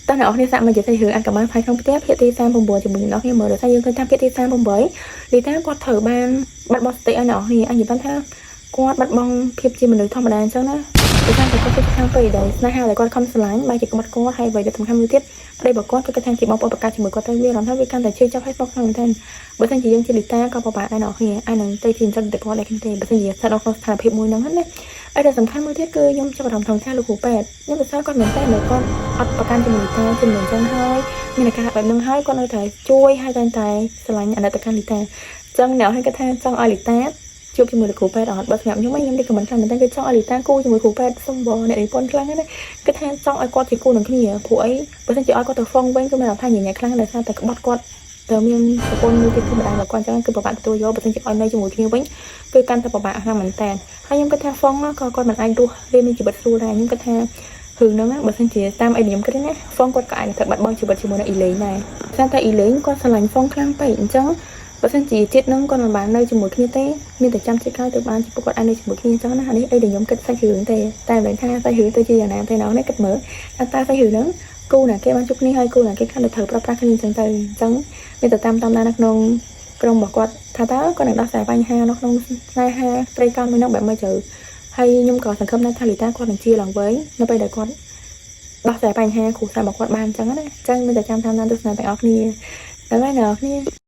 តើអ្នកនរសាក់មកនិយាយរឿងអានកម្មផៃក្នុងផ្ទះភាគទី39ជាមួយអ្នកនរមើលដល់ថាយើងឃើញថាភាគទី38លីតាគាត់ត្រូវបានបាត់បង់សតិឲ្យអ្នកនរអញនិយាយថាគាត់បាត់បង់ភាពជាមនុស្សធម្មតាអញ្ចឹងណាដោយសារតែគាត់ទៅខាងពេកដែរស្នេហាដែលគាត់ខំស្រឡាញ់បែរជាគាត់ហើយអ្វីដែលសំខាន់មួយទៀតប្តីរបស់គាត់គឺគាត់ថាជាបងប្អូនប្រកាសជាមួយគាត់ទៅវារំថាវាកាន់តែឈឺចាប់ឲ្យបងខ្លាំងមែនទែនបើមិនជាយើងជាលីតាក៏ពិបាកដែរអ្នកនរអានឹងទៅជាចិត្តតែគាត់ដែរគ្នាទេបើមិនជាស្ថិតនៅក្នុងស្ថានភាពមួយហ្នឹងណាហើយដែលសំខាន់មួយទៀតគឺខ្ញុំចាប់អារម្មណ៍ថងថាលោកគ្រូពេទ្យខ្ញុំសរសើរគាត់មែនតើគាត់អត់ប្រកាន់ជាមួយលីតាជំនាញចឹងហើយមានការបែបហ្នឹងហើយគាត់នៅតែជួយឲ្យតែស្រឡាញ់អនុត្តកម្មលីតាចឹងអ្នកឲ្យគាត់ថាចង់ឲ្យលីតាជួបជាមួយលោកគ្រូពេទ្យអត់បើសម្រាប់ខ្ញុំខ្ញុំនេះខមមិនខ្លាំងមែនតើគឺចង់ឲ្យលីតាគូជាមួយគ្រូពេទ្យសុំបងអ្នកនិពន្ធខ្លាំងណាស់គឺថាចង់ឲ្យគាត់ជាគូនឹងគ្នាព្រោះអីបើមិនជាឲ្យគាត់ទៅហ្វុងវិញគឺមានថាញញែខ្លាំងដោយសារតែក្បត់គាត់តែមានប្រពន្ធមួយទៀតគឺម្ដាយរបស់គាត់អញ្ចឹងគឺប្របាក់ទទួលយកបើមិនជាឲ្យនៅជាមួយគ្នាវិញគឺកាន់តែប្របាក់ខ្លាំងមែនតើហើយខ្ញុំគិតថាហ្វុងក៏គាត់មិនអាចរស់វាមានជីវិតស្រួលដែរខ្ញុំគិតថារឿងហ្នឹងបើមិនជាតាមអីខ្ញុំគិតណាហ្វុងគាត់ក៏អាចទៅបាត់បង់ជីវិតជាមួយនឹងអ៊ីលេងដែរព្រោះតែអ៊ីលេងគាត់ស្រឡាញ់ហ្វុងខ្លាំងពេកអញ្ចឹងបើមិនជាជាតិនឹងគាត់មិនបាននៅជាមួយគ្នាទេមានតែចាំជាតិក្រោយទៅបានពួកគាត់អាចនៅជាមួយគ្នាអញ្ចឹងណានេះអីដែលខ្ញុំគិតសាច់រឿងទេតែមិនថាសាច់រឿងទៅជាយ៉ាងណាទេណោះនេះគិតមើលថាតើសាច់រឿងហ្នឹងគូណាគេបានជួបគ្នាហើយគូណាគេខាងទៅត្រូវប្រើប្រាស់គ្នាអញ្ចឹងទៅអញ្ចឹងមានតែតាមដាននៅក្នុងក្រុមរបស់គាត់ថាតើគាត់នឹងដោះស្រាយបញ្ហានៅក្នុងស្នេហាត្រីកោណមួយនោះបែបម៉េចទៅហើយខ្ញុំក៏សង្ឃឹមថាលីតាគាត់នឹងជាឡើងវិញនៅពេលដែលគាត់ដោះស្រាយបញ្ហាគ្រូសាស្ត្ររបស់គាត់បានអញ្ចឹងណាអញ្ចឹងមានតែចាំតាមដានទស្សនាទាំងអស់គ្នាដល់ហើយអ្នកនរគ្នា